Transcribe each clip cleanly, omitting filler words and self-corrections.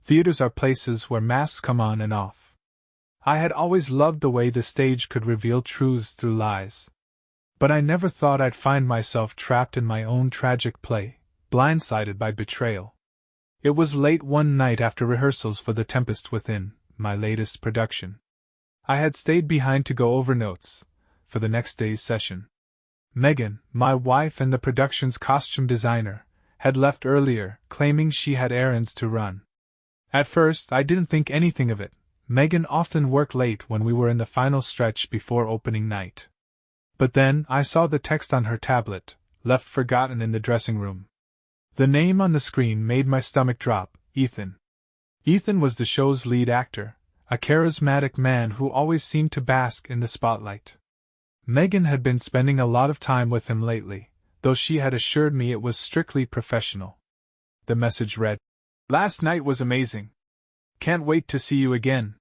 Theaters are places where masks come on and off. I had always loved the way the stage could reveal truths through lies. But I never thought I'd find myself trapped in my own tragic play, blindsided by betrayal. It was late one night after rehearsals for The Tempest Within, my latest production. I had stayed behind to go over notes for the next day's session. Megan, my wife and the production's costume designer, had left earlier, claiming she had errands to run. At first, I didn't think anything of it. Megan often worked late when we were in the final stretch before opening night. But then I saw the text on her tablet, left forgotten in the dressing room. The name on the screen made my stomach drop, Ethan. Ethan was the show's lead actor, a charismatic man who always seemed to bask in the spotlight. Megan had been spending a lot of time with him lately, though she had assured me it was strictly professional. The message read, "Last night was amazing. Can't wait to see you again.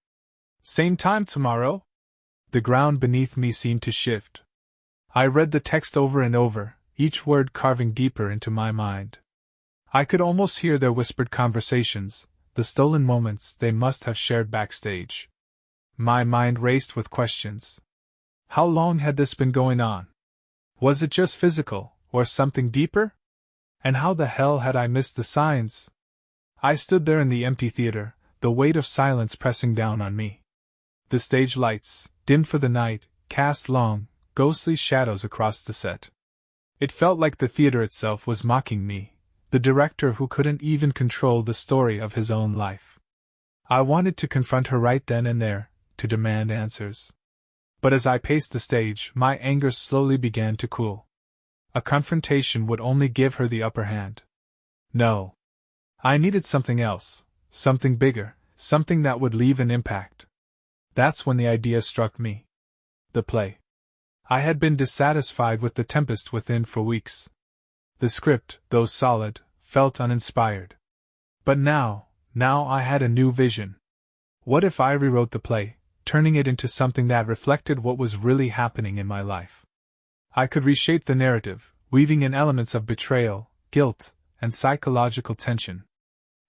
Same time tomorrow?" The ground beneath me seemed to shift. I read the text over and over, each word carving deeper into my mind. I could almost hear their whispered conversations, the stolen moments they must have shared backstage. My mind raced with questions. How long had this been going on? Was it just physical, or something deeper? And how the hell had I missed the signs? I stood there in the empty theater, the weight of silence pressing down on me. The stage lights, dimmed for the night, cast long, ghostly shadows across the set. It felt like the theater itself was mocking me, the director who couldn't even control the story of his own life. I wanted to confront her right then and there, to demand answers. But as I paced the stage, my anger slowly began to cool. A confrontation would only give her the upper hand. No. I needed something else, something bigger, something that would leave an impact. That's when the idea struck me. The play. I had been dissatisfied with The Tempest Within for weeks. The script, though solid, felt uninspired. But now I had a new vision. What if I rewrote the play, turning it into something that reflected what was really happening in my life? I could reshape the narrative, weaving in elements of betrayal, guilt, and psychological tension.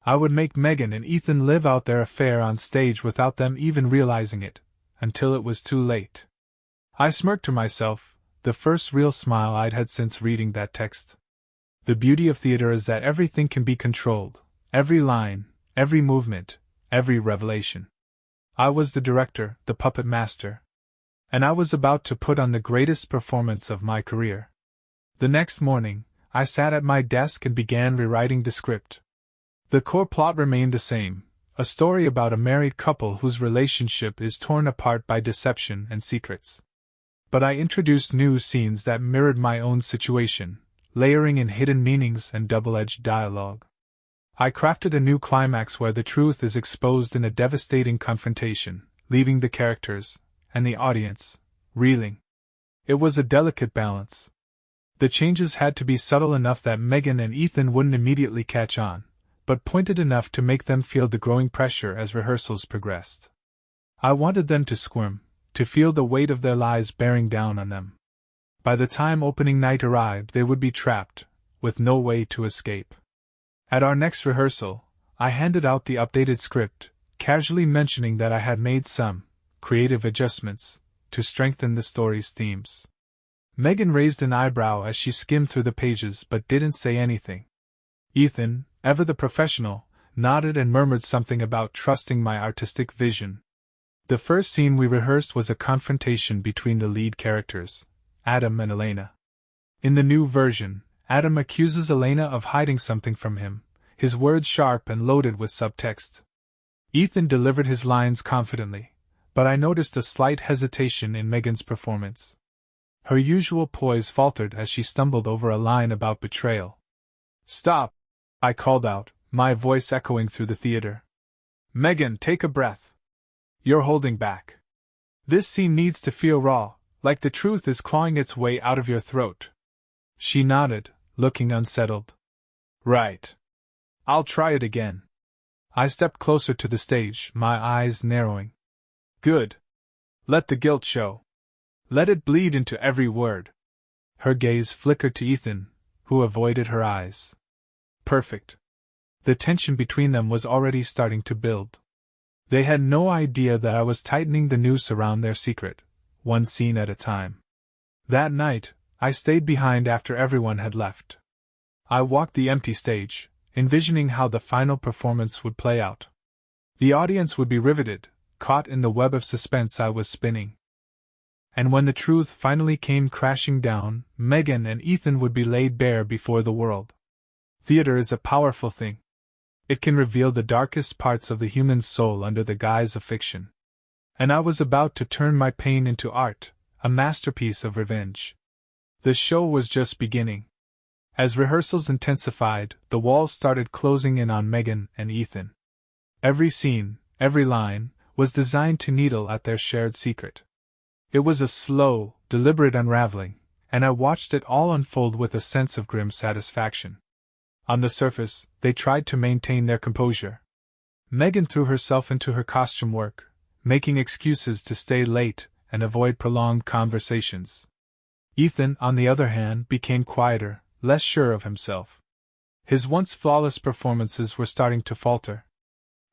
I would make Megan and Ethan live out their affair on stage without them even realizing it, until it was too late. I smirked to myself, the first real smile I'd had since reading that text. The beauty of theater is that everything can be controlled, every line, every movement, every revelation. I was the director, the puppet master. And I was about to put on the greatest performance of my career. The next morning, I sat at my desk and began rewriting the script. The core plot remained the same, a story about a married couple whose relationship is torn apart by deception and secrets. But I introduced new scenes that mirrored my own situation, layering in hidden meanings and double-edged dialogue. I crafted a new climax where the truth is exposed in a devastating confrontation, leaving the characters, and the audience, reeling. It was a delicate balance. The changes had to be subtle enough that Megan and Ethan wouldn't immediately catch on, but pointed enough to make them feel the growing pressure as rehearsals progressed. I wanted them to squirm, to feel the weight of their lives bearing down on them. By the time opening night arrived, they would be trapped, with no way to escape. At our next rehearsal, I handed out the updated script, casually mentioning that I had made some creative adjustments to strengthen the story's themes. Megan raised an eyebrow as she skimmed through the pages but didn't say anything. Ethan, ever the professional, nodded and murmured something about trusting my artistic vision. The first scene we rehearsed was a confrontation between the lead characters, Adam and Elena. In the new version, Adam accuses Elena of hiding something from him, his words sharp and loaded with subtext. Ethan delivered his lines confidently, but I noticed a slight hesitation in Megan's performance. Her usual poise faltered as she stumbled over a line about betrayal. "Stop!" I called out, my voice echoing through the theater. "Megan, take a breath. You're holding back. This scene needs to feel raw, like the truth is clawing its way out of your throat." She nodded, looking unsettled. "Right. I'll try it again." I stepped closer to the stage, my eyes narrowing. "Good. Let the guilt show. Let it bleed into every word." Her gaze flickered to Ethan, who avoided her eyes. "Perfect. The tension between them was already starting to build. They had no idea that I was tightening the noose around their secret, one scene at a time. That night, I stayed behind after everyone had left. I walked the empty stage, envisioning how the final performance would play out. The audience would be riveted, caught in the web of suspense I was spinning. And when the truth finally came crashing down, Megan and Ethan would be laid bare before the world. Theater is a powerful thing. It can reveal the darkest parts of the human soul under the guise of fiction. And I was about to turn my pain into art, a masterpiece of revenge. The show was just beginning. As rehearsals intensified, the walls started closing in on Megan and Ethan. Every scene, every line, was designed to needle at their shared secret. It was a slow, deliberate unraveling, and I watched it all unfold with a sense of grim satisfaction. On the surface, they tried to maintain their composure. Megan threw herself into her costume work, making excuses to stay late and avoid prolonged conversations. Ethan, on the other hand, became quieter, less sure of himself. His once flawless performances were starting to falter.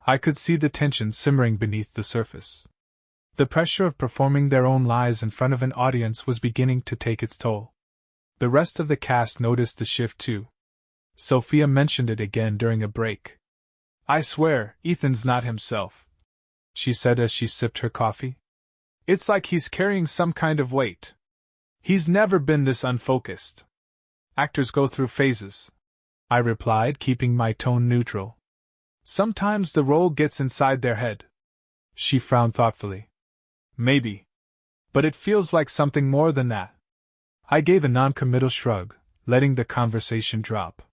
I could see the tension simmering beneath the surface. The pressure of performing their own lies in front of an audience was beginning to take its toll. The rest of the cast noticed the shift too. Sophia mentioned it again during a break. "I swear, Ethan's not himself," she said as she sipped her coffee. "It's like he's carrying some kind of weight. He's never been this unfocused." "Actors go through phases," I replied, keeping my tone neutral. "Sometimes the role gets inside their head." She frowned thoughtfully. "Maybe. But it feels like something more than that." I gave a non-committal shrug, letting the conversation drop.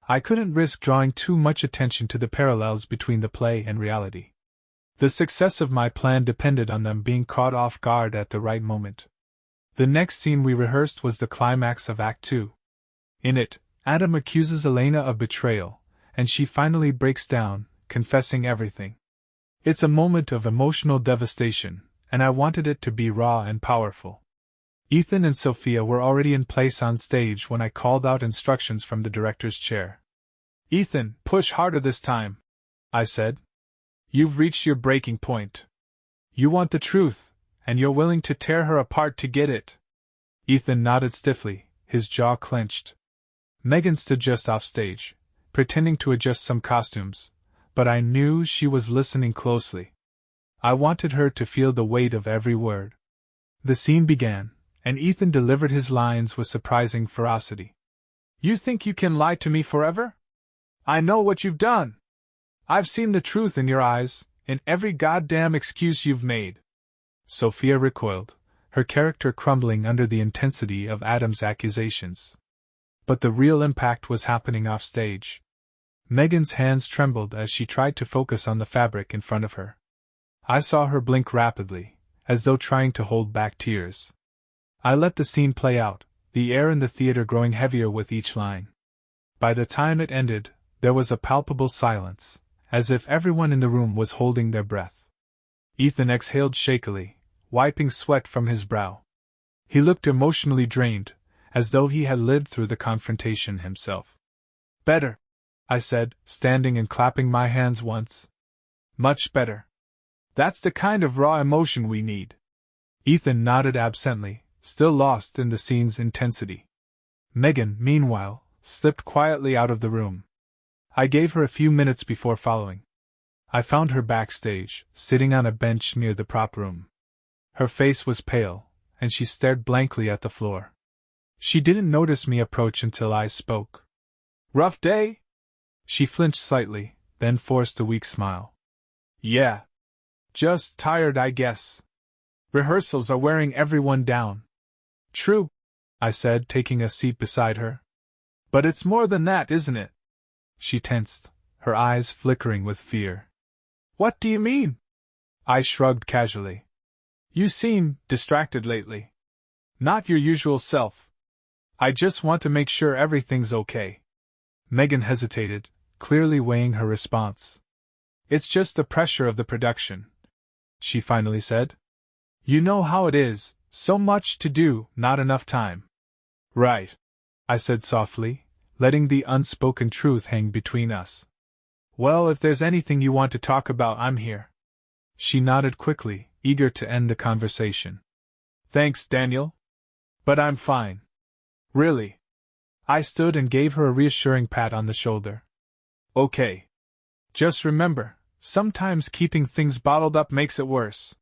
I couldn't risk drawing too much attention to the parallels between the play and reality. The success of my plan depended on them being caught off guard at the right moment. The next scene we rehearsed was the climax of Act 2. In it, Adam accuses Elena of betrayal, and she finally breaks down, confessing everything. It's a moment of emotional devastation, and I wanted it to be raw and powerful. Ethan and Sophia were already in place on stage when I called out instructions from the director's chair. "Ethan, push harder this time," I said. "You've reached your breaking point. You want the truth, and you're willing to tear her apart to get it." Ethan nodded stiffly, his jaw clenched. Megan stood just off stage, pretending to adjust some costumes, but I knew she was listening closely. I wanted her to feel the weight of every word. The scene began, and Ethan delivered his lines with surprising ferocity. "You think you can lie to me forever? I know what you've done. I've seen the truth in your eyes, in every goddamn excuse you've made." Sophia recoiled, her character crumbling under the intensity of Adam's accusations. But the real impact was happening off stage. Megan's hands trembled as she tried to focus on the fabric in front of her. I saw her blink rapidly, as though trying to hold back tears. I let the scene play out, the air in the theater growing heavier with each line. By the time it ended, there was a palpable silence, as if everyone in the room was holding their breath. Ethan exhaled shakily, wiping sweat from his brow. He looked emotionally drained, as though he had lived through the confrontation himself. "Better," I said, standing and clapping my hands once. "Much better. That's the kind of raw emotion we need." Ethan nodded absently, still lost in the scene's intensity. Megan, meanwhile, slipped quietly out of the room. I gave her a few minutes before following. I found her backstage, sitting on a bench near the prop room. Her face was pale, and she stared blankly at the floor. She didn't notice me approach until I spoke. "Rough day?" She flinched slightly, then forced a weak smile. "Yeah. Just tired, I guess. Rehearsals are wearing everyone down." "True," I said, taking a seat beside her. "But it's more than that, isn't it?" She tensed, her eyes flickering with fear. "What do you mean?" I shrugged casually. "You seem distracted lately. Not your usual self. I just want to make sure everything's okay." Megan hesitated, clearly weighing her response. "It's just the pressure of the production," she finally said. "You know how it is, so much to do, not enough time." "Right," I said softly, letting the unspoken truth hang between us. Well, if there's anything you want to talk about, I'm here. She nodded quickly, eager to end the conversation. Thanks, Daniel. But I'm fine. Really. I stood and gave her a reassuring pat on the shoulder. Okay. Just remember, sometimes keeping things bottled up makes it worse.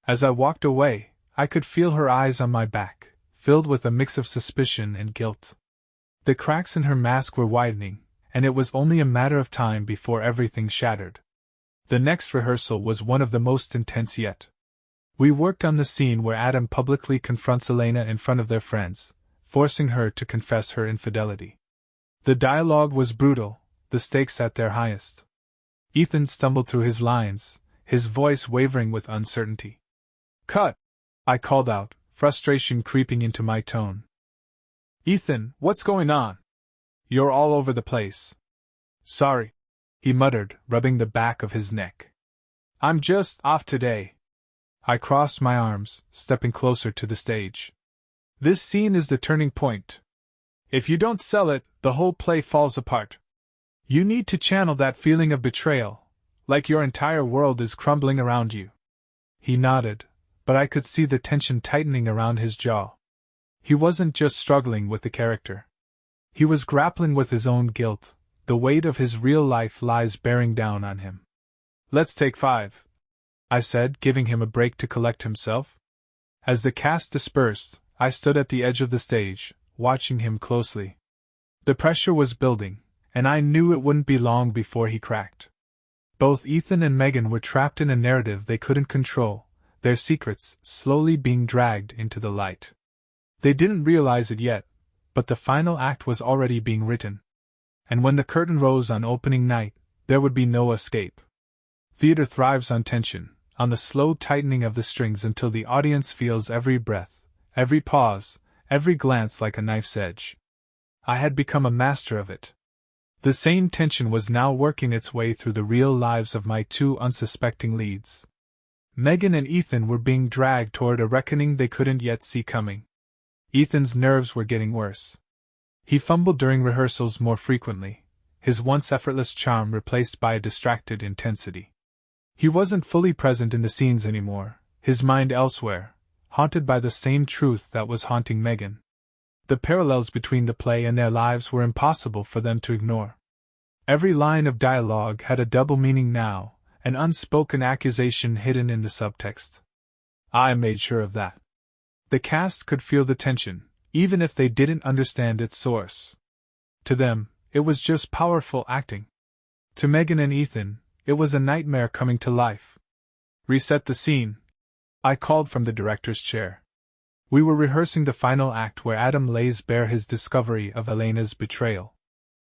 As I walked away, I could feel her eyes on my back, filled with a mix of suspicion and guilt. The cracks in her mask were widening, and it was only a matter of time before everything shattered. The next rehearsal was one of the most intense yet. We worked on the scene where Adam publicly confronts Elena in front of their friends, forcing her to confess her infidelity. The dialogue was brutal, the stakes at their highest. Ethan stumbled through his lines, his voice wavering with uncertainty. Cut! I called out, frustration creeping into my tone. Ethan, what's going on? You're all over the place. Sorry, he muttered, rubbing the back of his neck. I'm just off today. I crossed my arms, stepping closer to the stage. This scene is the turning point. If you don't sell it, the whole play falls apart. You need to channel that feeling of betrayal, like your entire world is crumbling around you. He nodded, but I could see the tension tightening around his jaw. He wasn't just struggling with the character. He was grappling with his own guilt, the weight of his real-life lies bearing down on him. Let's take 5, I said, giving him a break to collect himself. As the cast dispersed, I stood at the edge of the stage, watching him closely. The pressure was building, and I knew it wouldn't be long before he cracked. Both Ethan and Megan were trapped in a narrative they couldn't control, their secrets slowly being dragged into the light. They didn't realize it yet, but the final act was already being written. And when the curtain rose on opening night, there would be no escape. Theater thrives on tension, on the slow tightening of the strings until the audience feels every breath, every pause, every glance like a knife's edge. I had become a master of it. The same tension was now working its way through the real lives of my two unsuspecting leads. Megan and Ethan were being dragged toward a reckoning they couldn't yet see coming. Ethan's nerves were getting worse. He fumbled during rehearsals more frequently, his once effortless charm replaced by a distracted intensity. He wasn't fully present in the scenes anymore, his mind elsewhere, haunted by the same truth that was haunting Megan. The parallels between the play and their lives were impossible for them to ignore. Every line of dialogue had a double meaning now, an unspoken accusation hidden in the subtext. I made sure of that. The cast could feel the tension, even if they didn't understand its source. To them, it was just powerful acting. To Megan and Ethan, it was a nightmare coming to life. Reset the scene, I called from the director's chair. We were rehearsing the final act where Adam lays bare his discovery of Elena's betrayal.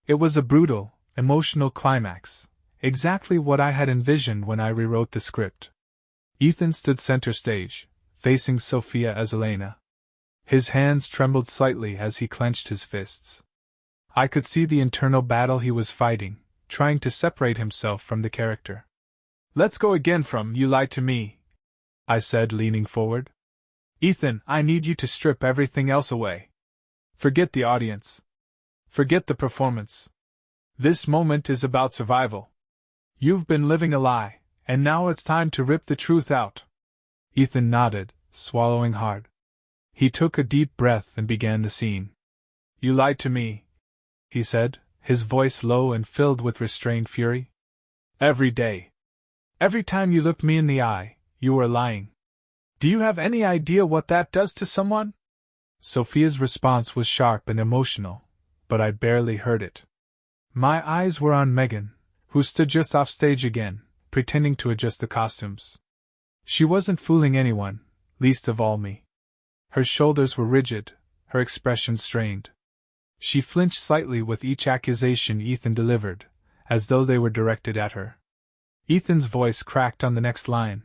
It was a brutal, emotional climax, exactly what I had envisioned when I rewrote the script. Ethan stood center stage, facing Sophia as Elena. His hands trembled slightly as he clenched his fists. I could see the internal battle he was fighting, trying to separate himself from the character. Let's go again from "You lied to me," I said, leaning forward. Ethan, I need you to strip everything else away. Forget the audience. Forget the performance. This moment is about survival. You've been living a lie, and now it's time to rip the truth out. Ethan nodded, swallowing hard. He took a deep breath and began the scene. You lied to me, he said, his voice low and filled with restrained fury. Every day. Every time you looked me in the eye, you were lying. Do you have any idea what that does to someone? Sophia's response was sharp and emotional, but I barely heard it. My eyes were on Megan, who stood just off stage again, pretending to adjust the costumes. She wasn't fooling anyone, least of all me. Her shoulders were rigid, her expression strained. She flinched slightly with each accusation Ethan delivered, as though they were directed at her. Ethan's voice cracked on the next line.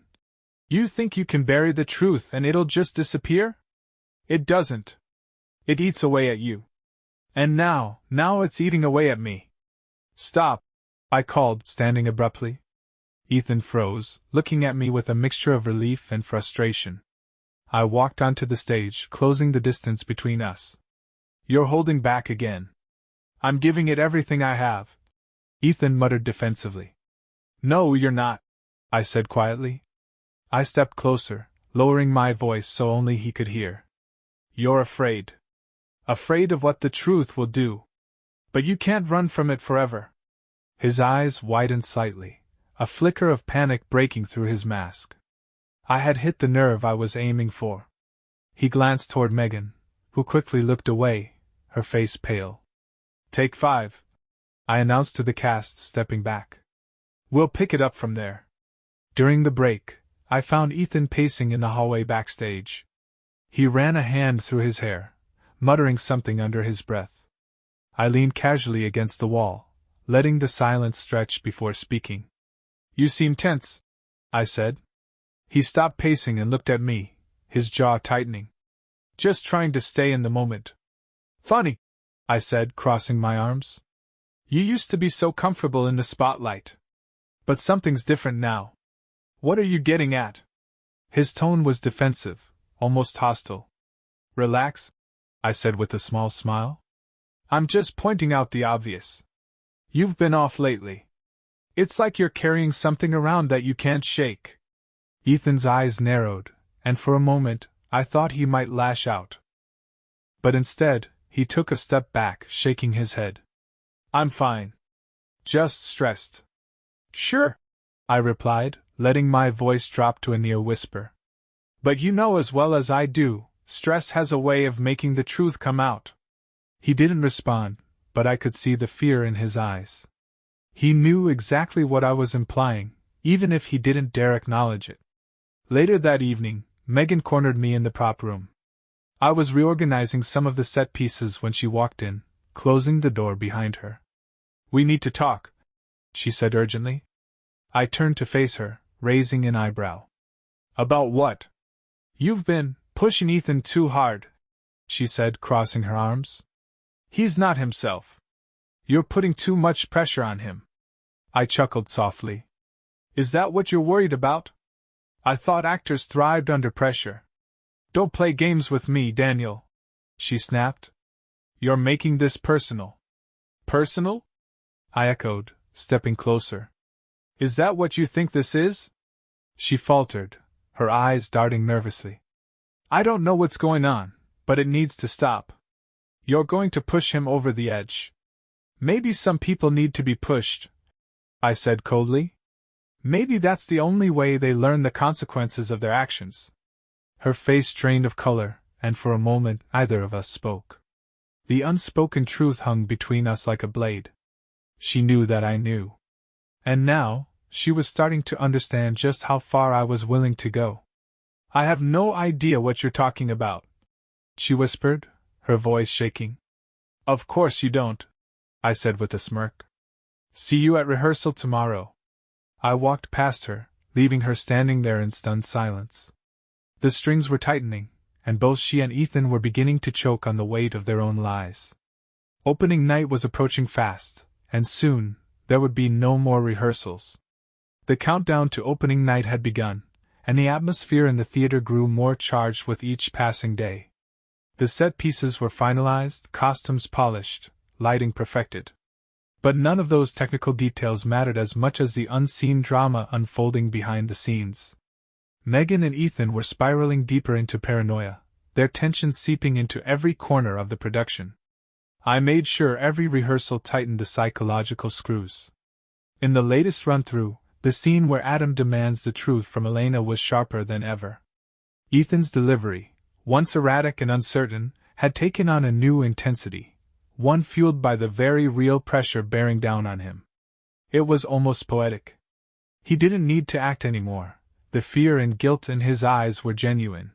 You think you can bury the truth and it'll just disappear? It doesn't. It eats away at you. And now it's eating away at me. Stop, I called, standing abruptly. Ethan froze, looking at me with a mixture of relief and frustration. I walked onto the stage, closing the distance between us. You're holding back again. I'm giving it everything I have. Ethan muttered defensively. No, you're not, I said quietly. I stepped closer, lowering my voice so only he could hear. You're afraid. Afraid of what the truth will do. But you can't run from it forever. His eyes widened slightly, a flicker of panic breaking through his mask. I had hit the nerve I was aiming for. He glanced toward Megan, who quickly looked away, her face pale. Take 5, I announced to the cast, stepping back. We'll pick it up from there. During the break, I found Ethan pacing in the hallway backstage. He ran a hand through his hair, muttering something under his breath. I leaned casually against the wall, letting the silence stretch before speaking. You seem tense, I said. He stopped pacing and looked at me, his jaw tightening. Just trying to stay in the moment. Funny, I said, crossing my arms. You used to be so comfortable in the spotlight. But something's different now. What are you getting at? His tone was defensive, almost hostile. Relax, I said with a small smile. I'm just pointing out the obvious. You've been off lately. It's like you're carrying something around that you can't shake. Ethan's eyes narrowed, and for a moment, I thought he might lash out. But instead, he took a step back, shaking his head. I'm fine. Just stressed. Sure, I replied, letting my voice drop to a near whisper. But you know as well as I do, stress has a way of making the truth come out. He didn't respond, but I could see the fear in his eyes. He knew exactly what I was implying, even if he didn't dare acknowledge it. Later that evening, Megan cornered me in the prop room. I was reorganizing some of the set pieces when she walked in, closing the door behind her. We need to talk, she said urgently. I turned to face her, raising an eyebrow. About what? You've been pushing Ethan too hard, she said, crossing her arms. He's not himself. You're putting too much pressure on him. I chuckled softly. Is that what you're worried about? I thought actors thrived under pressure. Don't play games with me, Daniel, she snapped. You're making this personal. Personal? I echoed, stepping closer. Is that what you think this is? She faltered, her eyes darting nervously. I don't know what's going on, but it needs to stop. You're going to push him over the edge. Maybe some people need to be pushed, I said coldly. Maybe that's the only way they learn the consequences of their actions. Her face drained of color, and for a moment neither of us spoke. The unspoken truth hung between us like a blade. She knew that I knew. And now, she was starting to understand just how far I was willing to go. I have no idea what you're talking about, she whispered, her voice shaking. Of course you don't, I said with a smirk. See you at rehearsal tomorrow. I walked past her, leaving her standing there in stunned silence. The strings were tightening, and both she and Ethan were beginning to choke on the weight of their own lies. Opening night was approaching fast, and soon, there would be no more rehearsals. The countdown to opening night had begun, and the atmosphere in the theater grew more charged with each passing day. The set pieces were finalized, costumes polished, lighting perfected. But none of those technical details mattered as much as the unseen drama unfolding behind the scenes. Megan and Ethan were spiraling deeper into paranoia, their tension seeping into every corner of the production. I made sure every rehearsal tightened the psychological screws. In the latest run-through, the scene where Adam demands the truth from Elena was sharper than ever. Ethan's delivery, once erratic and uncertain, had taken on a new intensity, one fueled by the very real pressure bearing down on him. It was almost poetic. He didn't need to act anymore. The fear and guilt in his eyes were genuine.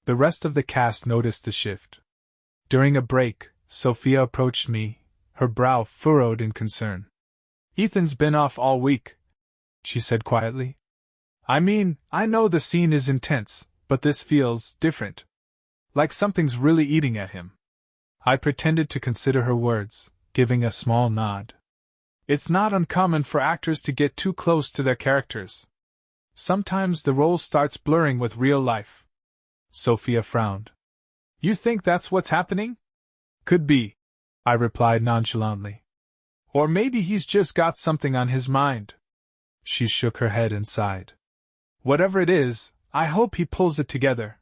The rest of the cast noticed the shift. During a break, Sophia approached me, her brow furrowed in concern. Ethan's been off all week, she said quietly. I mean, I know the scene is intense, but this feels different. Like something's really eating at him. I pretended to consider her words, giving a small nod. It's not uncommon for actors to get too close to their characters. Sometimes the role starts blurring with real life. Sophia frowned. You think that's what's happening? Could be, I replied nonchalantly. Or maybe he's just got something on his mind. She shook her head and sighed. Whatever it is, I hope he pulls it together.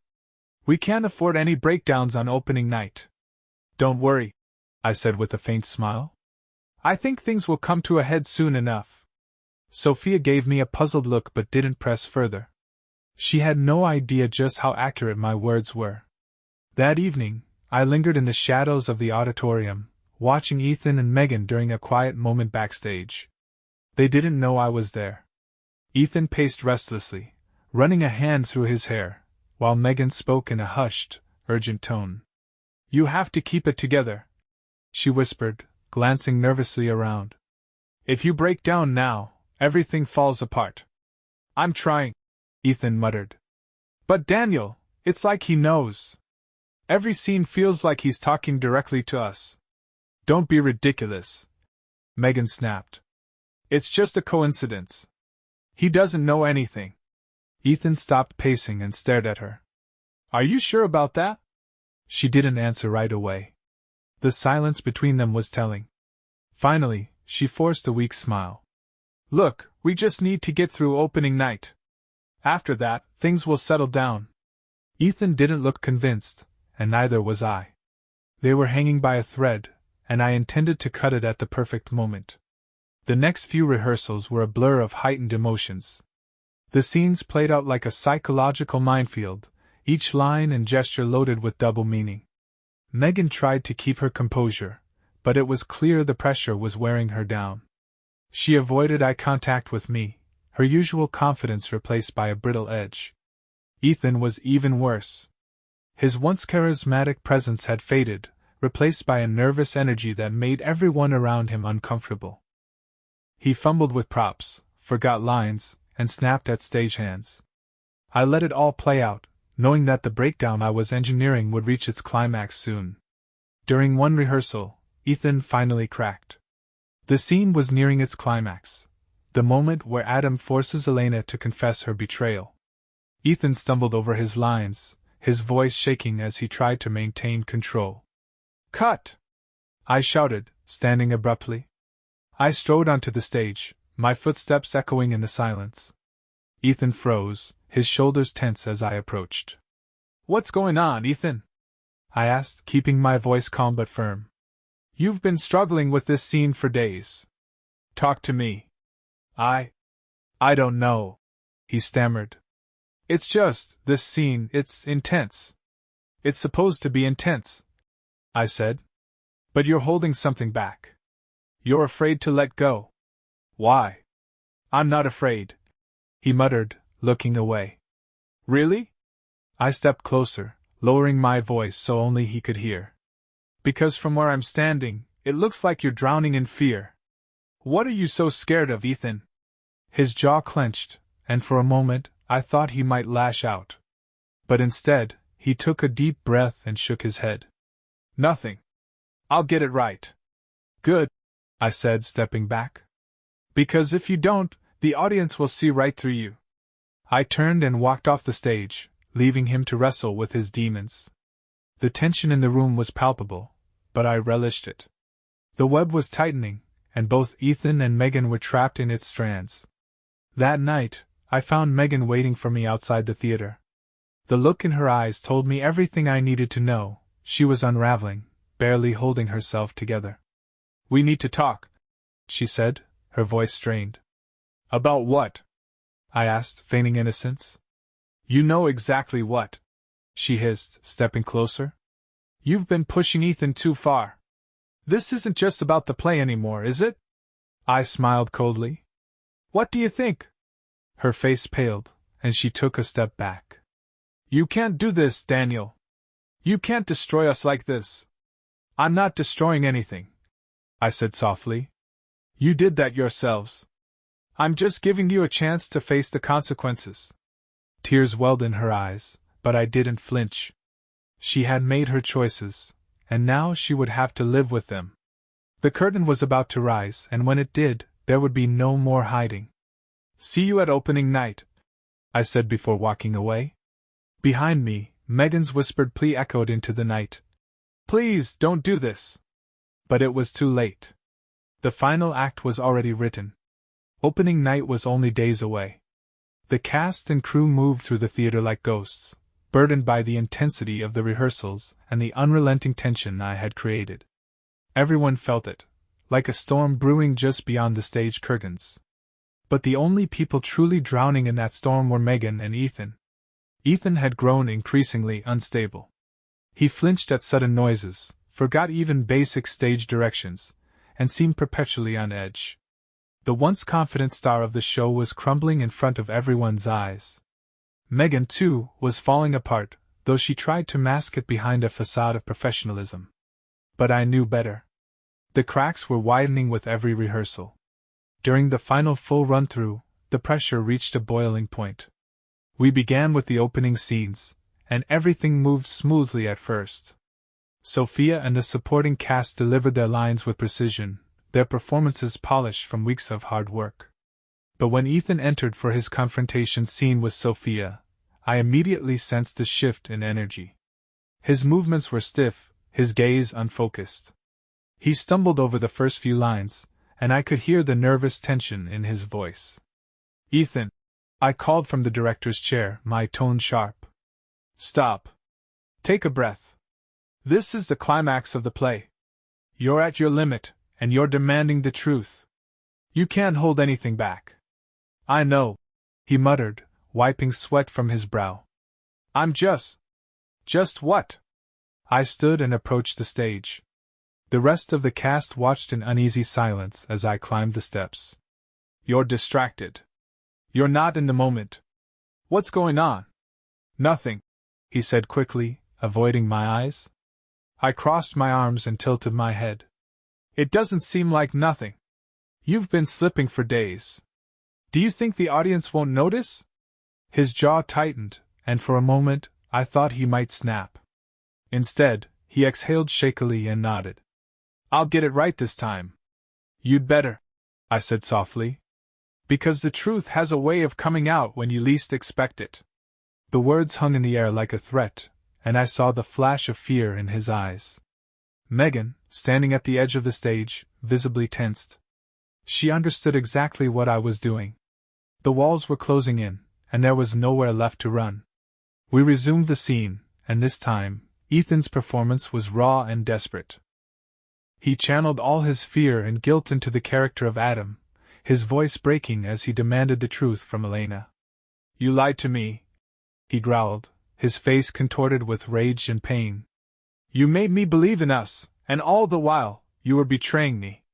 We can't afford any breakdowns on opening night. Don't worry, I said with a faint smile. I think things will come to a head soon enough. Sophia gave me a puzzled look but didn't press further. She had no idea just how accurate my words were. That evening, I lingered in the shadows of the auditorium, watching Ethan and Megan during a quiet moment backstage. They didn't know I was there. Ethan paced restlessly, running a hand through his hair, while Megan spoke in a hushed, urgent tone. You have to keep it together, she whispered, glancing nervously around. If you break down now, everything falls apart. I'm trying, Ethan muttered. But Daniel, it's like he knows. Every scene feels like he's talking directly to us. Don't be ridiculous, Megan snapped. It's just a coincidence. He doesn't know anything. Ethan stopped pacing and stared at her. Are you sure about that? She didn't answer right away. The silence between them was telling. Finally, she forced a weak smile. Look, we just need to get through opening night. After that, things will settle down. Ethan didn't look convinced, and neither was I. They were hanging by a thread, and I intended to cut it at the perfect moment. The next few rehearsals were a blur of heightened emotions. The scenes played out like a psychological minefield, each line and gesture loaded with double meaning. Megan tried to keep her composure, but it was clear the pressure was wearing her down. She avoided eye contact with me, her usual confidence replaced by a brittle edge. Ethan was even worse. His once charismatic presence had faded, replaced by a nervous energy that made everyone around him uncomfortable. He fumbled with props, forgot lines, and snapped at stagehands. I let it all play out, knowing that the breakdown I was engineering would reach its climax soon. During one rehearsal, Ethan finally cracked. The scene was nearing its climax, the moment where Adam forces Elena to confess her betrayal. Ethan stumbled over his lines, his voice shaking as he tried to maintain control. Cut! I shouted, standing abruptly. I strode onto the stage, my footsteps echoing in the silence. Ethan froze, his shoulders tense as I approached. What's going on, Ethan? I asked, keeping my voice calm but firm. You've been struggling with this scene for days. Talk to me. I don't know, he stammered. It's just, this scene, it's intense. It's supposed to be intense, I said. But you're holding something back. You're afraid to let go. Why? I'm not afraid, he muttered, looking away. Really? I stepped closer, lowering my voice so only he could hear. Because from where I'm standing, it looks like you're drowning in fear. What are you so scared of, Ethan? His jaw clenched, and for a moment, I thought he might lash out. But instead, he took a deep breath and shook his head. Nothing. I'll get it right. Good, I said, stepping back. Because if you don't, the audience will see right through you. I turned and walked off the stage, leaving him to wrestle with his demons. The tension in the room was palpable, but I relished it. The web was tightening, and both Ethan and Megan were trapped in its strands. That night, I found Megan waiting for me outside the theater. The look in her eyes told me everything I needed to know. She was unraveling, barely holding herself together. We need to talk, she said, her voice strained. About what? I asked, feigning innocence. You know exactly what, she hissed, stepping closer. You've been pushing Ethan too far. This isn't just about the play anymore, is it? I smiled coldly. What do you think? Her face paled, and she took a step back. You can't do this, Daniel. You can't destroy us like this. I'm not destroying anything, I said softly. You did that yourselves. I'm just giving you a chance to face the consequences. Tears welled in her eyes, but I didn't flinch. She had made her choices, and now she would have to live with them. The curtain was about to rise, and when it did, there would be no more hiding. See you at opening night, I said before walking away. Behind me, Megan's whispered plea echoed into the night. Please, don't do this. But it was too late. The final act was already written. Opening night was only days away. The cast and crew moved through the theater like ghosts, burdened by the intensity of the rehearsals and the unrelenting tension I had created. Everyone felt it, like a storm brewing just beyond the stage curtains. But the only people truly drowning in that storm were Megan and Ethan. Ethan had grown increasingly unstable. He flinched at sudden noises, forgot even basic stage directions, and seemed perpetually on edge. The once confident star of the show was crumbling in front of everyone's eyes. Megan, too, was falling apart, though she tried to mask it behind a facade of professionalism. But I knew better. The cracks were widening with every rehearsal. During the final full run-through, the pressure reached a boiling point. We began with the opening scenes, and everything moved smoothly at first. Sophia and the supporting cast delivered their lines with precision, their performances polished from weeks of hard work. But when Ethan entered for his confrontation scene with Sophia, I immediately sensed a shift in energy. His movements were stiff, his gaze unfocused. He stumbled over the first few lines, and I could hear the nervous tension in his voice. "Ethan," I called from the director's chair, my tone sharp. "Stop. Take a breath. This is the climax of the play. You're at your limit, and you're demanding the truth. You can't hold anything back." "I know," he muttered, wiping sweat from his brow. "I'm just what?" I stood and approached the stage. The rest of the cast watched in uneasy silence as I climbed the steps. "You're distracted. You're not in the moment. What's going on?" "Nothing," he said quickly, avoiding my eyes. I crossed my arms and tilted my head. "It doesn't seem like nothing. You've been slipping for days. Do you think the audience won't notice?" His jaw tightened, and for a moment, I thought he might snap. Instead, he exhaled shakily and nodded. "I'll get it right this time." "You'd better," I said softly. "Because the truth has a way of coming out when you least expect it." The words hung in the air like a threat, and I saw the flash of fear in his eyes. Megan, standing at the edge of the stage, visibly tensed. She understood exactly what I was doing. The walls were closing in, and there was nowhere left to run. We resumed the scene, and this time, Ethan's performance was raw and desperate. He channeled all his fear and guilt into the character of Adam, his voice breaking as he demanded the truth from Elena. "You lied to me," he growled, his face contorted with rage and pain. "You made me believe in us, and all the while, you were betraying me."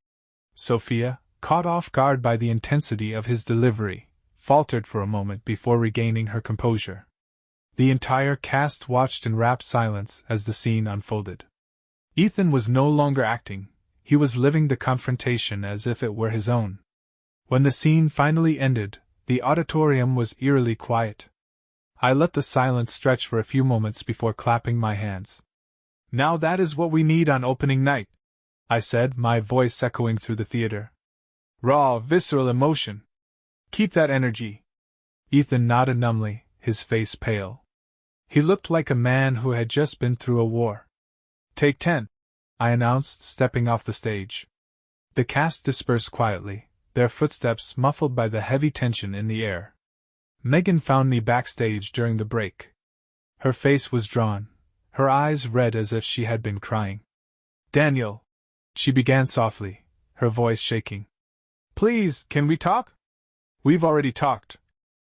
Sophia, caught off guard by the intensity of his delivery, faltered for a moment before regaining her composure. The entire cast watched in rapt silence as the scene unfolded. Ethan was no longer acting, he was living the confrontation as if it were his own. When the scene finally ended, the auditorium was eerily quiet. I let the silence stretch for a few moments before clapping my hands. "Now that is what we need on opening night," I said, my voice echoing through the theater. "Raw, visceral emotion. Keep that energy." Ethan nodded numbly, his face pale. He looked like a man who had just been through a war. "Take 10, I announced, stepping off the stage. The cast dispersed quietly, their footsteps muffled by the heavy tension in the air. Megan found me backstage during the break. Her face was drawn, her eyes red as if she had been crying. "Daniel," she began softly, her voice shaking. "Please, can we talk?" "We've already talked,"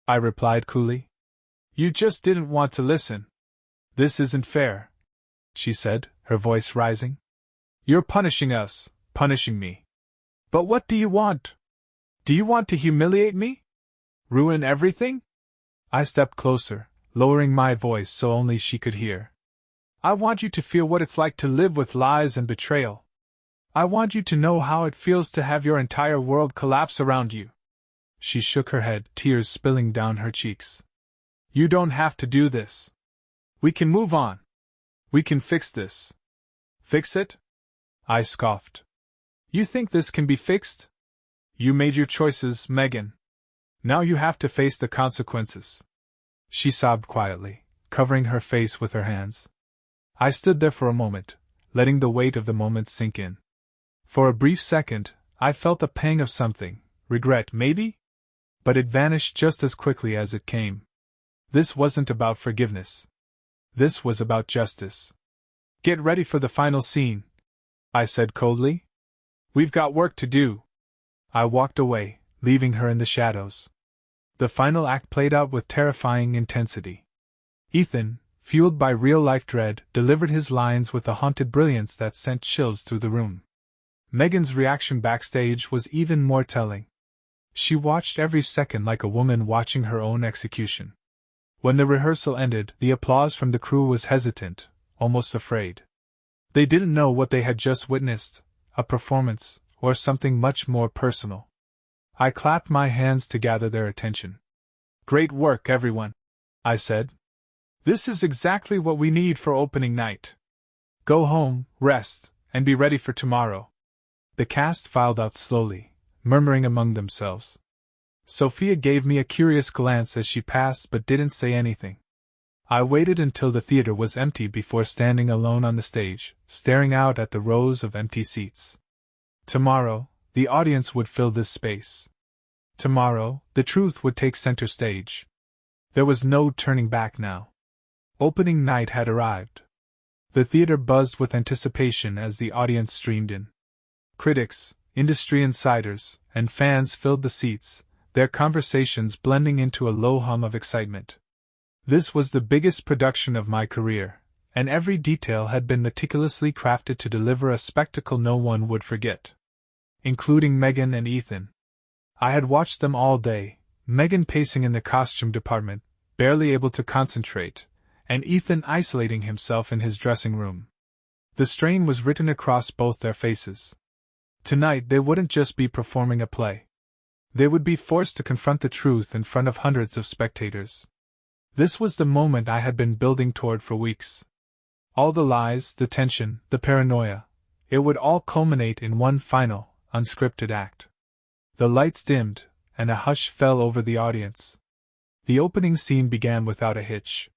I replied coolly. "You just didn't want to listen." "This isn't fair," she said, her voice rising. "You're punishing us, punishing me. But what do you want? Do you want to humiliate me? Ruin everything?" I stepped closer, lowering my voice so only she could hear. "I want you to feel what it's like to live with lies and betrayal. I want you to know how it feels to have your entire world collapse around you." She shook her head, tears spilling down her cheeks. "You don't have to do this. We can move on. We can fix this." "Fix it?" I scoffed. "You think this can be fixed? You made your choices, Megan. Now you have to face the consequences." She sobbed quietly, covering her face with her hands. I stood there for a moment, letting the weight of the moment sink in. For a brief second, I felt a pang of something, regret maybe? But it vanished just as quickly as it came. This wasn't about forgiveness. This was about justice. Get ready for the final scene, I said coldly. We've got work to do. I walked away, leaving her in the shadows. The final act played out with terrifying intensity. Ethan, fueled by real-life dread, delivered his lines with a haunted brilliance that sent chills through the room. Megan's reaction backstage was even more telling. She watched every second like a woman watching her own execution. When the rehearsal ended, the applause from the crew was hesitant, almost afraid. They didn't know what they had just witnessed, a performance, or something much more personal. I clapped my hands to gather their attention. Great work, everyone, I said. This is exactly what we need for opening night. Go home, rest, and be ready for tomorrow. The cast filed out slowly, murmuring among themselves. Sophia gave me a curious glance as she passed but didn't say anything. I waited until the theater was empty before standing alone on the stage, staring out at the rows of empty seats. Tomorrow, the audience would fill this space. Tomorrow, the truth would take center stage. There was no turning back now. Opening night had arrived. The theater buzzed with anticipation as the audience streamed in. Critics, industry insiders, and fans filled the seats, their conversations blending into a low hum of excitement. This was the biggest production of my career, and every detail had been meticulously crafted to deliver a spectacle no one would forget. Including Megan and Ethan. I had watched them all day, Megan pacing in the costume department, barely able to concentrate, and Ethan isolating himself in his dressing room. The strain was written across both their faces. Tonight they wouldn't just be performing a play. They would be forced to confront the truth in front of hundreds of spectators. This was the moment I had been building toward for weeks. All the lies, the tension, the paranoia, it would all culminate in one final, unscripted act. The lights dimmed, and a hush fell over the audience. The opening scene began without a hitch.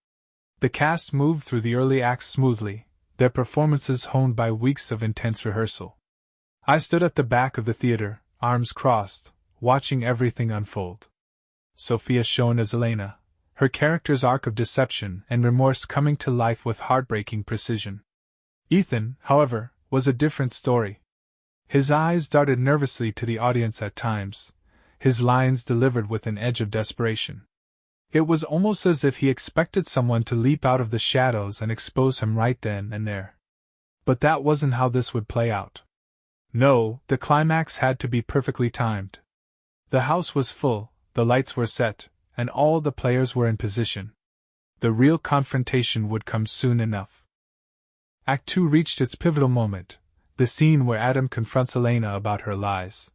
The cast moved through the early acts smoothly, their performances honed by weeks of intense rehearsal. I stood at the back of the theater, arms crossed, watching everything unfold. Sophia shone as Elena, her character's arc of deception and remorse coming to life with heartbreaking precision. Ethan, however, was a different story. His eyes darted nervously to the audience at times, his lines delivered with an edge of desperation. It was almost as if he expected someone to leap out of the shadows and expose him right then and there. But that wasn't how this would play out. No, the climax had to be perfectly timed. The house was full, the lights were set, and all the players were in position. The real confrontation would come soon enough. Act 2 reached its pivotal moment, the scene where Adam confronts Elena about her lies.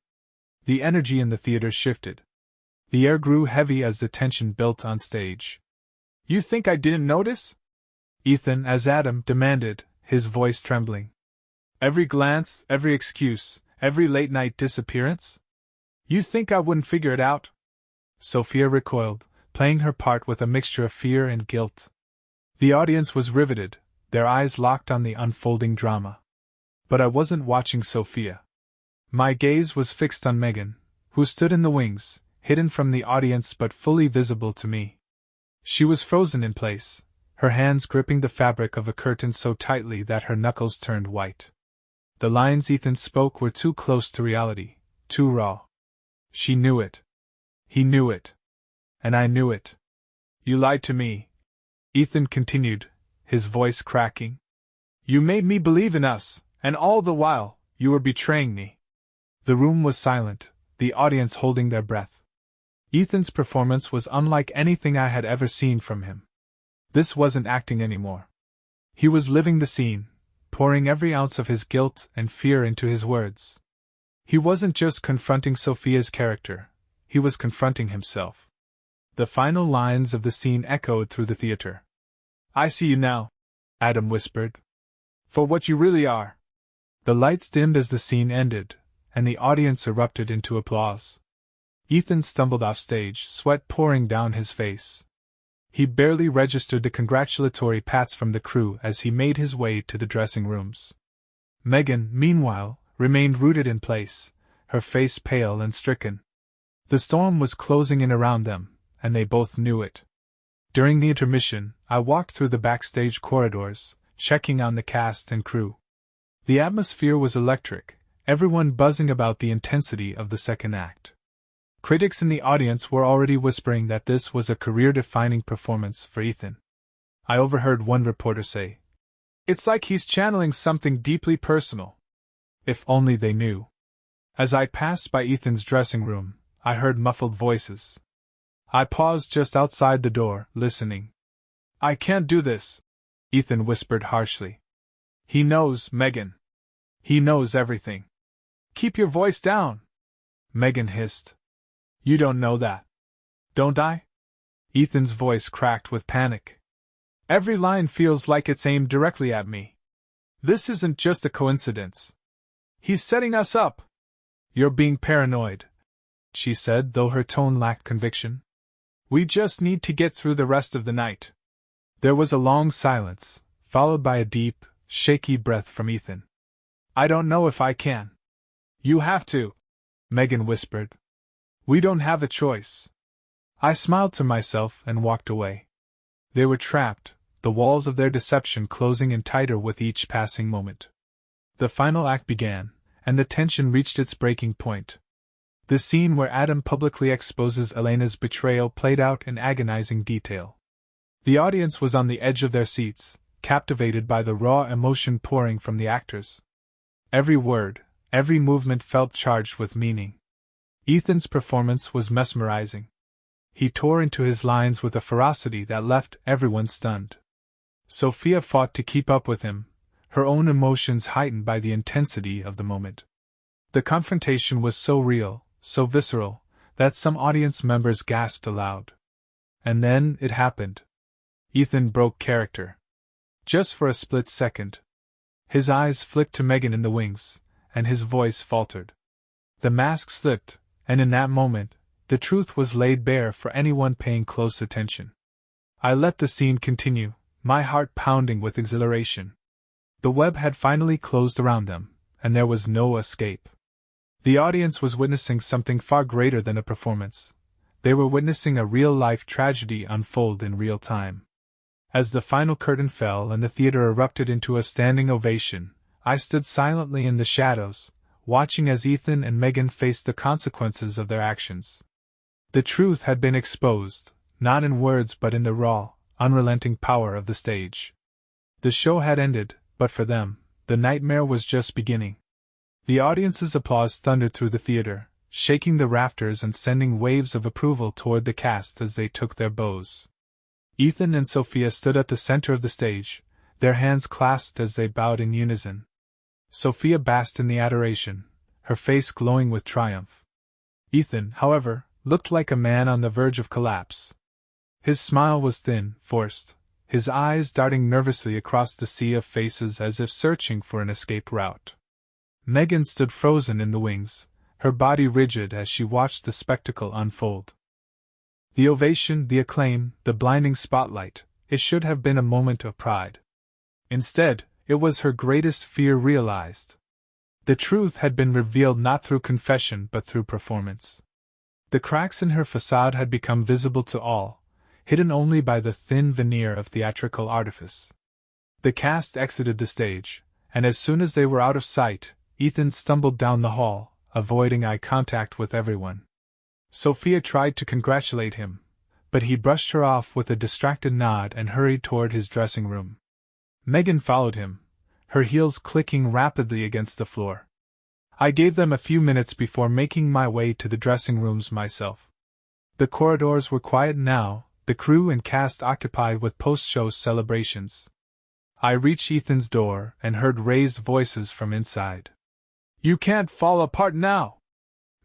The energy in the theater shifted. The air grew heavy as the tension built on stage. You think I didn't notice? Ethan, as Adam, demanded, his voice trembling. Every glance, every excuse, every late-night disappearance? You think I wouldn't figure it out? Sophia recoiled, playing her part with a mixture of fear and guilt. The audience was riveted, their eyes locked on the unfolding drama. But I wasn't watching Sophia. My gaze was fixed on Megan, who stood in the wings, hidden from the audience but fully visible to me. She was frozen in place, her hands gripping the fabric of a curtain so tightly that her knuckles turned white. The lines Ethan spoke were too close to reality, too raw. She knew it. He knew it. And I knew it. You lied to me, Ethan continued, his voice cracking. You made me believe in us, and all the while, you were betraying me. The room was silent, the audience holding their breath. Ethan's performance was unlike anything I had ever seen from him. This wasn't acting anymore. He was living the scene, pouring every ounce of his guilt and fear into his words. He wasn't just confronting Sophia's character, he was confronting himself. The final lines of the scene echoed through the theater. I see you now, Adam whispered. For what you really are. The lights dimmed as the scene ended, and the audience erupted into applause. Ethan stumbled off stage, sweat pouring down his face. He barely registered the congratulatory pats from the crew as he made his way to the dressing rooms. Megan, meanwhile, remained rooted in place, her face pale and stricken. The storm was closing in around them, and they both knew it. During the intermission, I walked through the backstage corridors, checking on the cast and crew. The atmosphere was electric, everyone buzzing about the intensity of the second act. Critics in the audience were already whispering that this was a career-defining performance for Ethan. I overheard one reporter say, "It's like he's channeling something deeply personal." If only they knew. As I passed by Ethan's dressing room, I heard muffled voices. I paused just outside the door, listening. "I can't do this," Ethan whispered harshly. "He knows, Megan. He knows everything." "Keep your voice down," Megan hissed. "You don't know that." "Don't I?" Ethan's voice cracked with panic. "Every line feels like it's aimed directly at me. This isn't just a coincidence. He's setting us up." "You're being paranoid," she said, though her tone lacked conviction. "We just need to get through the rest of the night." There was a long silence, followed by a deep, shaky breath from Ethan. "I don't know if I can." "You have to," Megan whispered. "We don't have a choice." I smiled to myself and walked away. They were trapped, the walls of their deception closing in tighter with each passing moment. The final act began, and the tension reached its breaking point. The scene where Adam publicly exposes Elena's betrayal played out in agonizing detail. The audience was on the edge of their seats, captivated by the raw emotion pouring from the actors. Every word, every movement felt charged with meaning. Ethan's performance was mesmerizing. He tore into his lines with a ferocity that left everyone stunned. Sophia fought to keep up with him, her own emotions heightened by the intensity of the moment. The confrontation was so real, so visceral, that some audience members gasped aloud. And then it happened. Ethan broke character. Just for a split second. His eyes flicked to Megan in the wings, and his voice faltered. The mask slipped, and in that moment, the truth was laid bare for anyone paying close attention. I let the scene continue, my heart pounding with exhilaration. The web had finally closed around them, and there was no escape. The audience was witnessing something far greater than a performance. They were witnessing a real-life tragedy unfold in real time. As the final curtain fell and the theater erupted into a standing ovation, I stood silently in the shadows, watching as Ethan and Megan faced the consequences of their actions. The truth had been exposed, not in words but in the raw, unrelenting power of the stage. The show had ended, but for them, the nightmare was just beginning. The audience's applause thundered through the theater, shaking the rafters and sending waves of approval toward the cast as they took their bows. Ethan and Sophia stood at the center of the stage, their hands clasped as they bowed in unison. Sophia basked in the adoration, her face glowing with triumph. Ethan, however, looked like a man on the verge of collapse. His smile was thin, forced, his eyes darting nervously across the sea of faces as if searching for an escape route. Megan stood frozen in the wings, her body rigid as she watched the spectacle unfold. The ovation, the acclaim, the blinding spotlight, it should have been a moment of pride. Instead, it was her greatest fear realized. The truth had been revealed not through confession but through performance. The cracks in her facade had become visible to all, hidden only by the thin veneer of theatrical artifice. The cast exited the stage, and as soon as they were out of sight, Ethan stumbled down the hall, avoiding eye contact with everyone. Sophia tried to congratulate him, but he brushed her off with a distracted nod and hurried toward his dressing room. Megan followed him, her heels clicking rapidly against the floor. I gave them a few minutes before making my way to the dressing rooms myself. The corridors were quiet now, the crew and cast occupied with post-show celebrations. I reached Ethan's door and heard raised voices from inside. "You can't fall apart now!"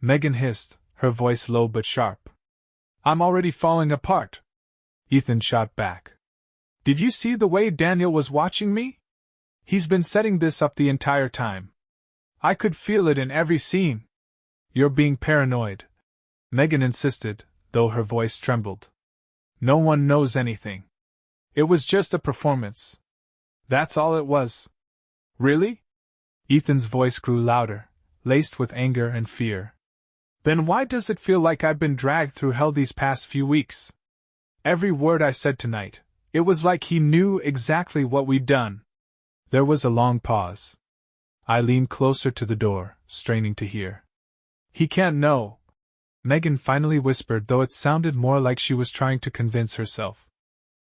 Megan hissed, her voice low but sharp. "I'm already falling apart," Ethan shot back. "Did you see the way Daniel was watching me? He's been setting this up the entire time. I could feel it in every scene." "You're being paranoid," Megan insisted, though her voice trembled. "No one knows anything. It was just a performance. That's all it was." "Really?" Ethan's voice grew louder, laced with anger and fear. Then why does it feel like I've been dragged through hell these past few weeks? Every word I said tonight, it was like he knew exactly what we'd done. There was a long pause. I leaned closer to the door, straining to hear. He can't know, Megan finally whispered, though it sounded more like she was trying to convince herself.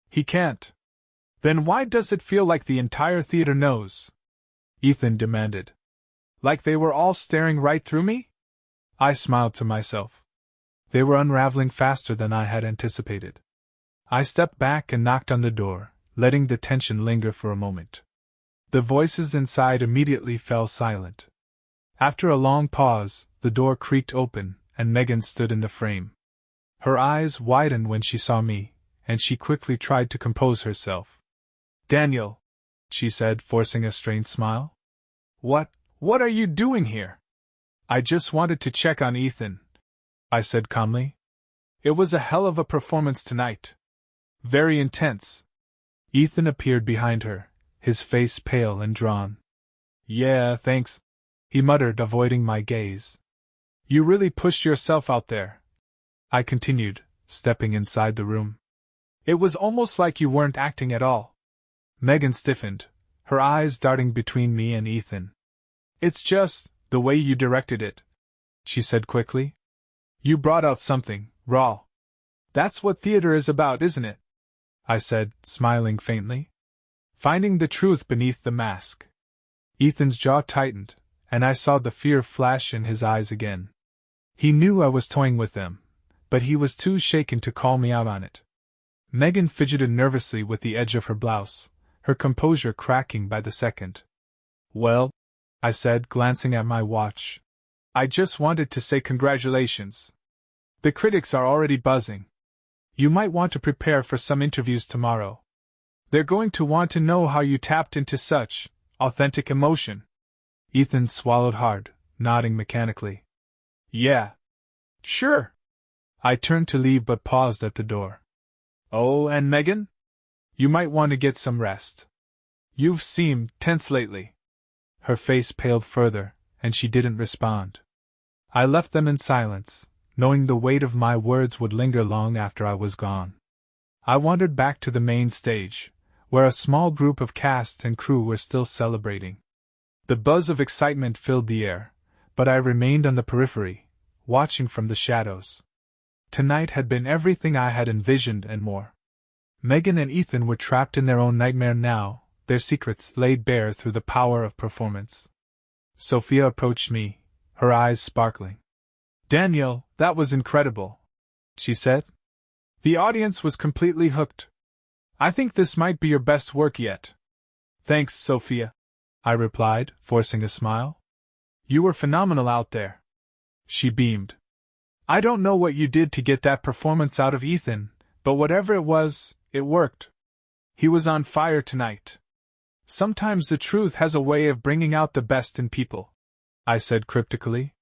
He can't. Then why does it feel like the entire theater knows? Ethan demanded. Like they were all staring right through me? I smiled to myself. They were unraveling faster than I had anticipated. I stepped back and knocked on the door, letting the tension linger for a moment. The voices inside immediately fell silent. After a long pause, the door creaked open, and Megan stood in the frame. Her eyes widened when she saw me, and she quickly tried to compose herself. Daniel, she said, forcing a strained smile. What are you doing here? I just wanted to check on Ethan, I said calmly. It was a hell of a performance tonight. Very intense. Ethan appeared behind her, his face pale and drawn. Yeah, thanks, he muttered, avoiding my gaze. You really pushed yourself out there, I continued, stepping inside the room. It was almost like you weren't acting at all. Megan stiffened, her eyes darting between me and Ethan. It's just the way you directed it, she said quickly. You brought out something raw. That's what theater is about, isn't it? I said, smiling faintly. Finding the truth beneath the mask. Ethan's jaw tightened, and I saw the fear flash in his eyes again. He knew I was toying with them, but he was too shaken to call me out on it. Megan fidgeted nervously with the edge of her blouse, her composure cracking by the second. Well, I said, glancing at my watch. I just wanted to say congratulations. The critics are already buzzing. You might want to prepare for some interviews tomorrow. They're going to want to know how you tapped into such authentic emotion. Ethan swallowed hard, nodding mechanically. Yeah. Sure. I turned to leave but paused at the door. Oh, and Megan? You might want to get some rest. You've seemed tense lately. Her face paled further, and she didn't respond. I left them in silence, knowing the weight of my words would linger long after I was gone. I wandered back to the main stage, where a small group of cast and crew were still celebrating. The buzz of excitement filled the air, but I remained on the periphery, watching from the shadows. Tonight had been everything I had envisioned and more. Megan and Ethan were trapped in their own nightmare now, their secrets laid bare through the power of performance. Sophia approached me, her eyes sparkling. Daniel, that was incredible, she said. The audience was completely hooked. I think this might be your best work yet. Thanks, Sophia, I replied, forcing a smile. You were phenomenal out there. She beamed. I don't know what you did to get that performance out of Ethan, but whatever it was, it worked. He was on fire tonight. Sometimes the truth has a way of bringing out the best in people, I said cryptically.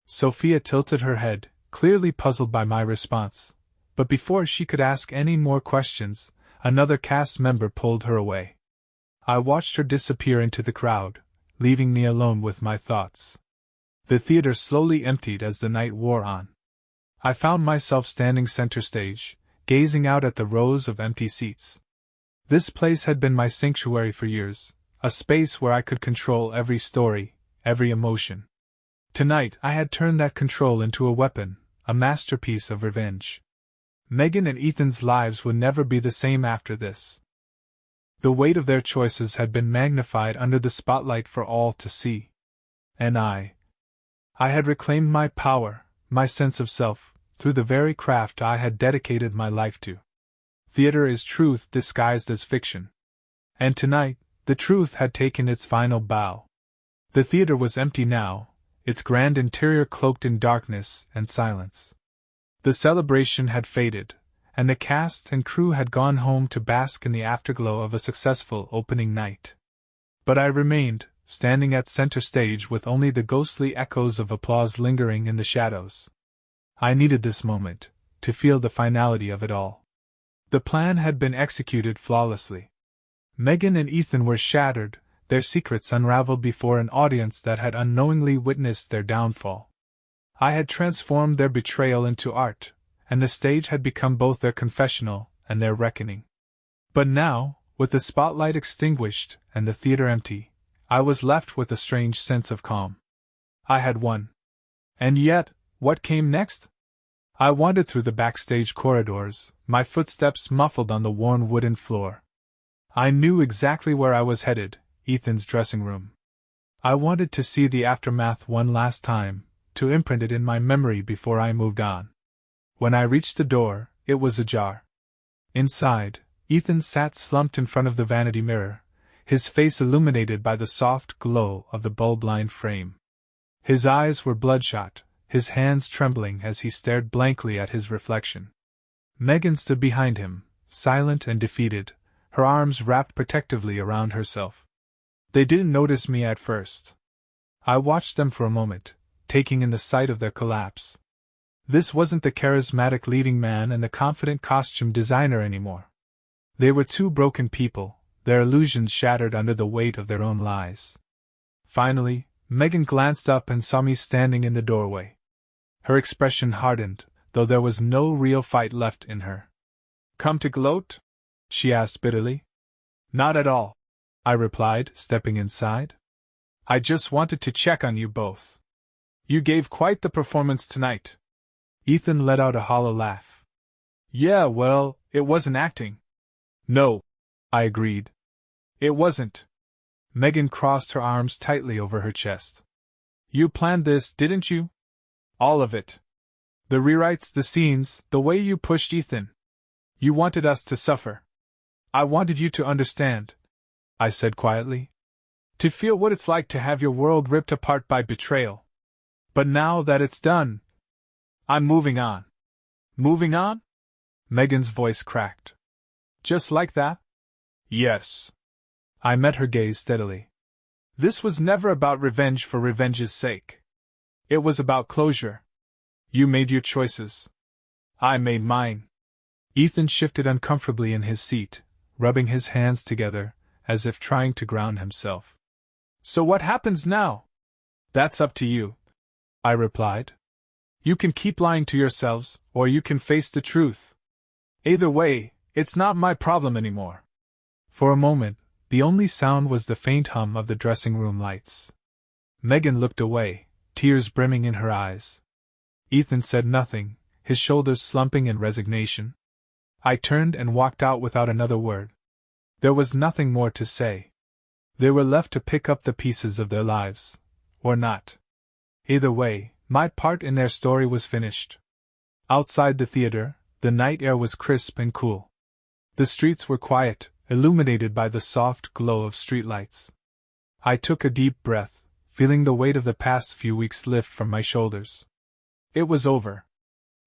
Sophia tilted her head, clearly puzzled by my response, but before she could ask any more questions, another cast member pulled her away. I watched her disappear into the crowd, leaving me alone with my thoughts. The theater slowly emptied as the night wore on. I found myself standing center stage, gazing out at the rows of empty seats. This place had been my sanctuary for years, a space where I could control every story, every emotion. Tonight I had turned that control into a weapon, a masterpiece of revenge. Megan and Ethan's lives would never be the same after this. The weight of their choices had been magnified under the spotlight for all to see. And I had reclaimed my power, my sense of self, through the very craft I had dedicated my life to. Theater is truth disguised as fiction. And tonight, the truth had taken its final bow. The theater was empty now, its grand interior cloaked in darkness and silence. The celebration had faded, and the cast and crew had gone home to bask in the afterglow of a successful opening night. But I remained, standing at center stage with only the ghostly echoes of applause lingering in the shadows. I needed this moment, to feel the finality of it all. The plan had been executed flawlessly. Megan and Ethan were shattered, their secrets unraveled before an audience that had unknowingly witnessed their downfall. I had transformed their betrayal into art, and the stage had become both their confessional and their reckoning. But now, with the spotlight extinguished and the theater empty, I was left with a strange sense of calm. I had won. And yet, what came next? I wandered through the backstage corridors, my footsteps muffled on the worn wooden floor. I knew exactly where I was headed, Ethan's dressing room. I wanted to see the aftermath one last time, to imprint it in my memory before I moved on. When I reached the door, it was ajar. Inside, Ethan sat slumped in front of the vanity mirror, his face illuminated by the soft glow of the bulb-lined frame. His eyes were bloodshot, his hands trembling as he stared blankly at his reflection. Megan stood behind him, silent and defeated, her arms wrapped protectively around herself. They didn't notice me at first. I watched them for a moment, taking in the sight of their collapse. This wasn't the charismatic leading man and the confident costume designer anymore. They were two broken people, their illusions shattered under the weight of their own lies. Finally, Megan glanced up and saw me standing in the doorway. Her expression hardened, though there was no real fight left in her. "Come to gloat?" she asked bitterly. "Not at all," I replied, stepping inside. "I just wanted to check on you both. You gave quite the performance tonight." Ethan let out a hollow laugh. "Yeah, well, it wasn't acting." "No," I agreed. "It wasn't." Megan crossed her arms tightly over her chest. "You planned this, didn't you? All of it. The rewrites, the scenes, the way you pushed Ethan. You wanted us to suffer. I wanted you to understand," I said quietly. "To feel what it's like to have your world ripped apart by betrayal. But now that it's done, I'm moving on." "Moving on?" Megan's voice cracked. "Just like that?" "Yes." I met her gaze steadily. "This was never about revenge for revenge's sake. It was about closure. You made your choices. I made mine." Ethan shifted uncomfortably in his seat, rubbing his hands together, as if trying to ground himself. "So what happens now?" "That's up to you," I replied. "You can keep lying to yourselves, or you can face the truth. Either way, it's not my problem anymore." For a moment, the only sound was the faint hum of the dressing room lights. Megan looked away, tears brimming in her eyes. Ethan said nothing, his shoulders slumping in resignation. I turned and walked out without another word. There was nothing more to say. They were left to pick up the pieces of their lives, or not. Either way, my part in their story was finished. Outside the theater, the night air was crisp and cool. The streets were quiet, illuminated by the soft glow of streetlights. I took a deep breath, feeling the weight of the past few weeks lift from my shoulders. It was over.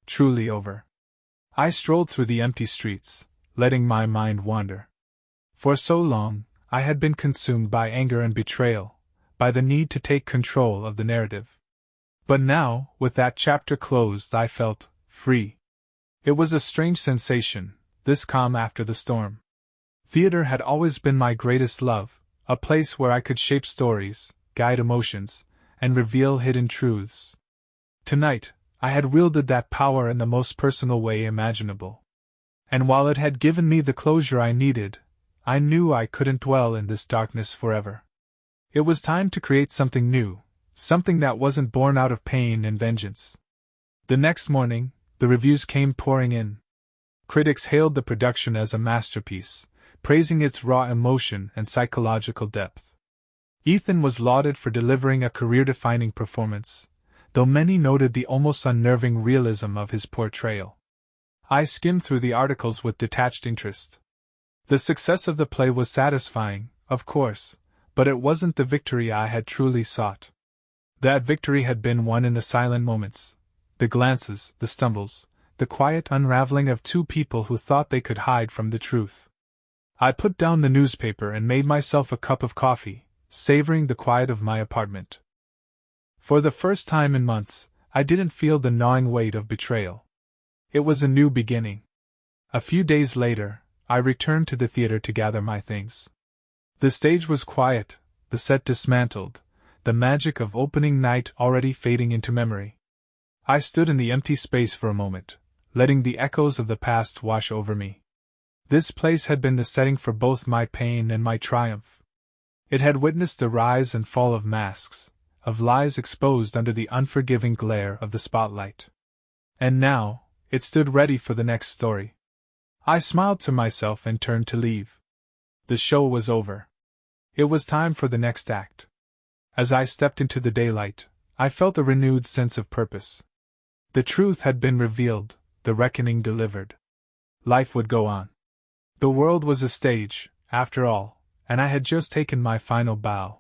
Truly over. I strolled through the empty streets, letting my mind wander. For so long, I had been consumed by anger and betrayal, by the need to take control of the narrative. But now, with that chapter closed, I felt free. It was a strange sensation, this calm after the storm. Theater had always been my greatest love, a place where I could shape stories, guide emotions, and reveal hidden truths. Tonight, I had wielded that power in the most personal way imaginable. And while it had given me the closure I needed, I knew I couldn't dwell in this darkness forever. It was time to create something new, something that wasn't born out of pain and vengeance. The next morning, the reviews came pouring in. Critics hailed the production as a masterpiece, praising its raw emotion and psychological depth. Ethan was lauded for delivering a career-defining performance, though many noted the almost unnerving realism of his portrayal. I skimmed through the articles with detached interest. The success of the play was satisfying, of course, but it wasn't the victory I had truly sought. That victory had been won in the silent moments, the glances, the stumbles, the quiet unraveling of two people who thought they could hide from the truth. I put down the newspaper and made myself a cup of coffee, savoring the quiet of my apartment. For the first time in months, I didn't feel the gnawing weight of betrayal. It was a new beginning. A few days later, I returned to the theater to gather my things. The stage was quiet, the set dismantled, the magic of opening night already fading into memory. I stood in the empty space for a moment, letting the echoes of the past wash over me. This place had been the setting for both my pain and my triumph. It had witnessed the rise and fall of masks, of lies exposed under the unforgiving glare of the spotlight. And now, it stood ready for the next story. I smiled to myself and turned to leave. The show was over. It was time for the next act. As I stepped into the daylight, I felt a renewed sense of purpose. The truth had been revealed, the reckoning delivered. Life would go on. The world was a stage, after all, and I had just taken my final bow.